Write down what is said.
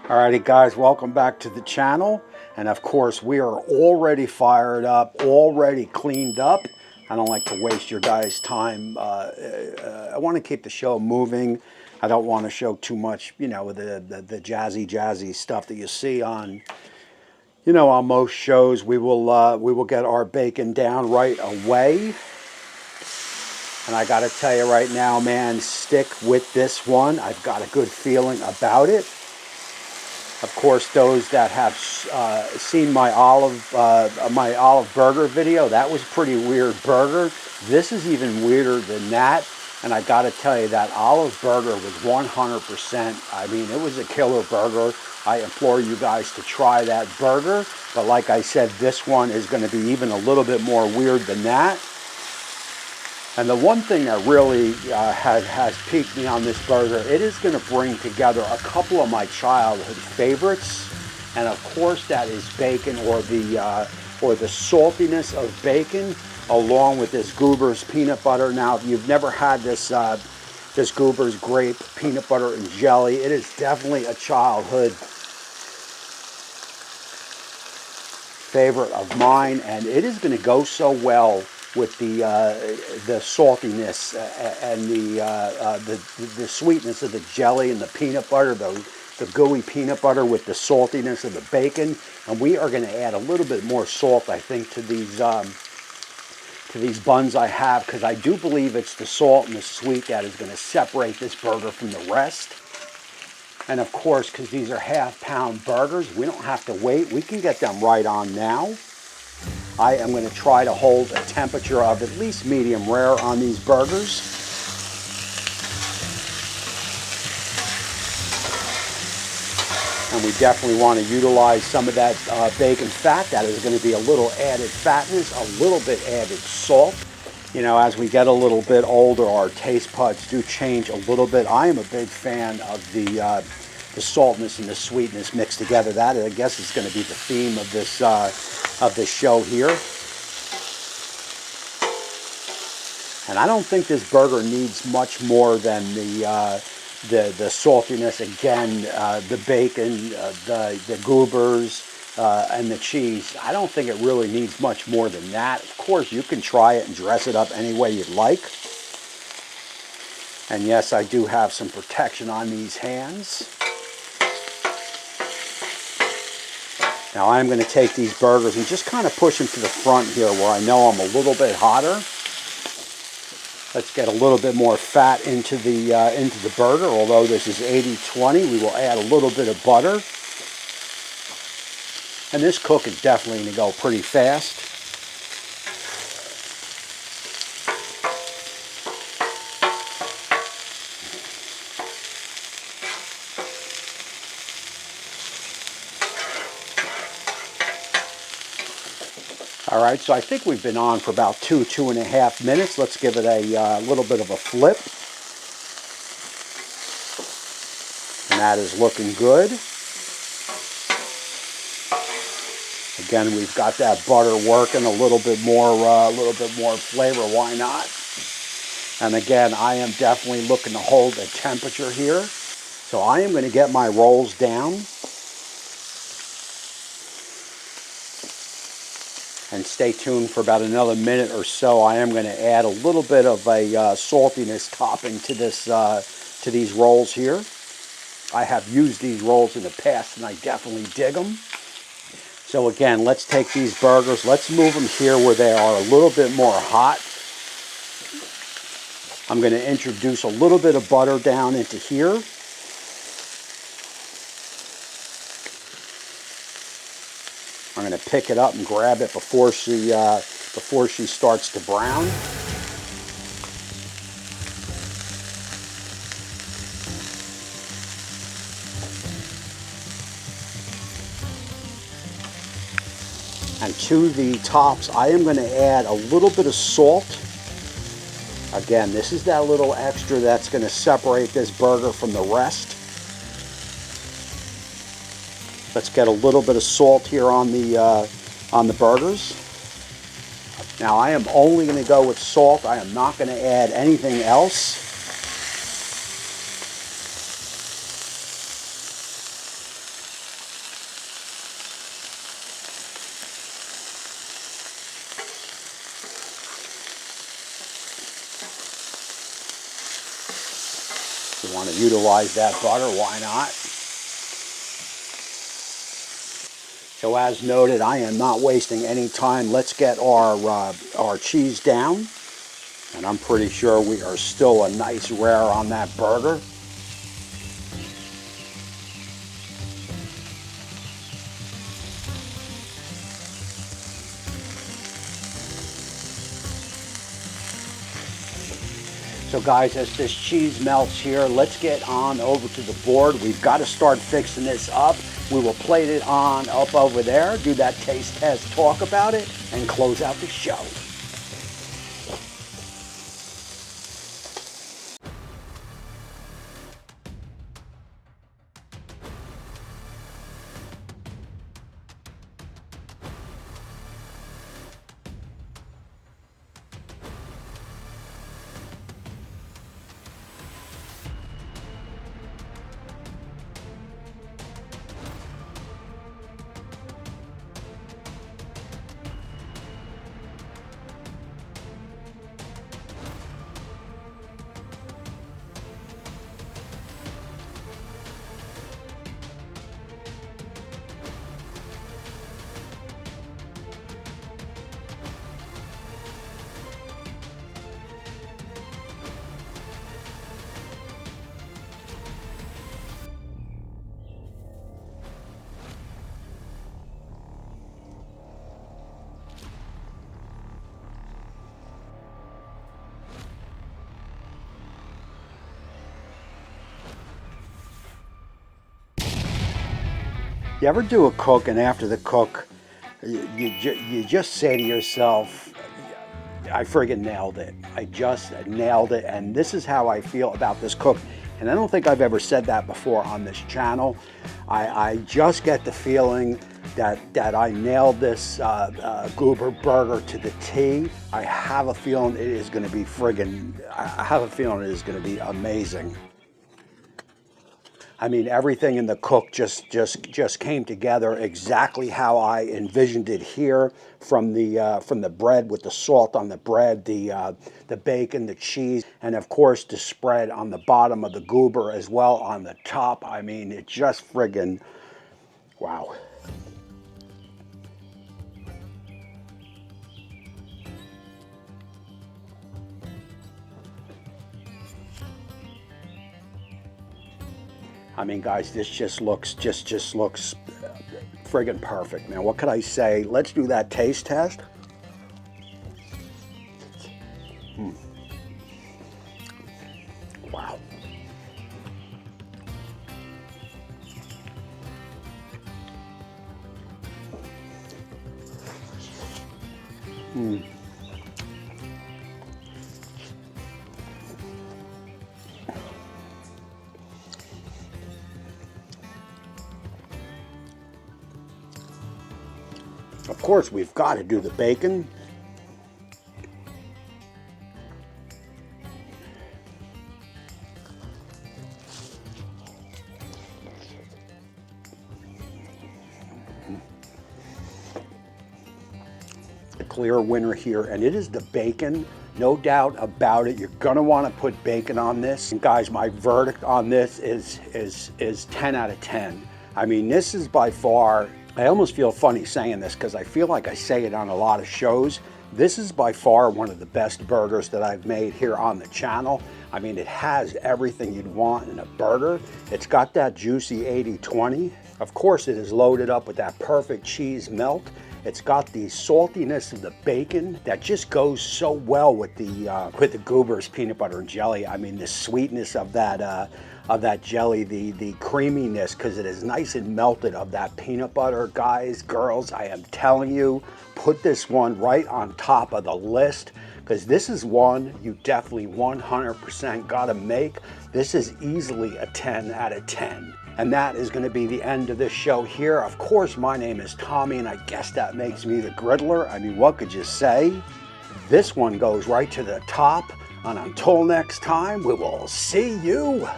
Alrighty guys, welcome back to the channel. And of course we are already fired up, already cleaned up. I don't like to waste your guys' time. I want to keep the show moving. I don't want to show too much, you know, the jazzy stuff that you see on, you know, on most shows. We will get our bacon down right away. And I got to tell you right now, man, stick with this one. I've got a good feeling about it. Of course, those that have seen my olive burger video, that was a pretty weird burger. This is even weirder than that. And I got to tell you, that olive burger was 100%. I mean, it was a killer burger. I implore you guys to try that burger. But like I said, this one is going to be even a little bit more weird than that. And the one thing that really has piqued me on this burger, it is going to bring together a couple of my childhood favorites. And of course that is bacon, or the saltiness of bacon, along with this Goobers peanut butter. Now, if you've never had this Goobers grape peanut butter and jelly, it is definitely a childhood favorite of mine, and it is going to go so well with the saltiness and the sweetness of the jelly and the peanut butter, the gooey peanut butter with the saltiness of the bacon. And we are going to add a little bit more salt, I think, to these buns I have, because I do believe it's the salt and the sweet that is going to separate this burger from the rest. And of course, because these are half-pound burgers, we don't have to wait. We can get them right on now. I am going to try to hold a temperature of at least medium rare on these burgers. And we definitely want to utilize some of that bacon fat. That is going to be a little added fatness, a little bit added salt. You know, as we get a little bit older, our taste buds do change a little bit. I am a big fan of the saltness and the sweetness mixed together. That, I guess, is going to be the theme of this show here. And I don't think this burger needs much more than the saltiness, again, the bacon, the Goobers, and the cheese. I don't think it really needs much more than that. Of course, you can try it and dress it up any way you'd like. And yes, I do have some protection on these hands. Now I'm going to take these burgers and just kind of push them to the front here where I know I'm a little bit hotter. Let's get a little bit more fat into the burger. Although this is 80-20, we will add a little bit of butter. And this cook is definitely going to go pretty fast. All right, so I think we've been on for about 2.5 minutes. Let's give it a little bit of a flip. And that is looking good. Again, we've got that butter working a little bit more flavor. Why not? And again, I am definitely looking to hold a temperature here. So I am going to get my rolls down. And stay tuned for about another minute or so. I am going to add a little bit of a saltiness topping to this to these rolls here. I have used these rolls in the past and I definitely dig them. So again, let's take these burgers, let's move them here where they are a little bit more hot. I'm going to introduce a little bit of butter down into here. I'm going to pick it up and grab it before she starts to brown. And to the tops, I am going to add a little bit of salt. Again, this is that little extra that's going to separate this burger from the rest. Let's get a little bit of salt here on the burgers. Now I am only going to go with salt. I am not going to add anything else. You want to utilize that butter, why not? So as noted, I am not wasting any time. Let's get our cheese down. And I'm pretty sure we are still a nice rare on that burger. So guys, as this cheese melts here, let's get on over to the board. We've got to start fixing this up. We will plate it on up over there, do that taste test, talk about it, and close out the show. You ever do a cook and after the cook, you just say to yourself, I friggin' nailed it. I just nailed it. And this is how I feel about this cook. And I don't think I've ever said that before on this channel. I just get the feeling that I nailed this Goober Burger to the T. I have a feeling it is gonna be I have a feeling it is gonna be amazing. I mean, everything in the cook just came together exactly how I envisioned it here, from the bread with the salt on the bread, the bacon, the cheese, and of course the spread on the bottom of the Goober as well on the top. I mean, it just friggin' wow. I mean, guys, this just looks friggin' perfect, man. What could I say? Let's do that taste test. Wow. Of course, we've got to do the bacon. The clear winner here, and it is the bacon. No doubt about it. You're gonna want to put bacon on this. And guys, my verdict on this is 10 out of 10. I mean, this is by far, I almost feel funny saying this because I feel like I say it on a lot of shows. This is by far one of the best burgers that I've made here on the channel. I mean, it has everything you'd want in a burger. It's got that juicy 80-20. Of course, it is loaded up with that perfect cheese melt. It's got the saltiness of the bacon that just goes so well with the Goobers peanut butter and jelly. I mean, the sweetness of that jelly, the creaminess, because it is nice and melted, of that peanut butter. Guys, girls, I am telling you, put this one right on top of the list, because this is one you definitely 100% gotta make. This is easily a 10 out of 10. And that is going to be the end of this show here. Of course, my name is Tommy, and I guess that makes me the Griddler. I mean, what could you say? This one goes right to the top. And until next time, we will see you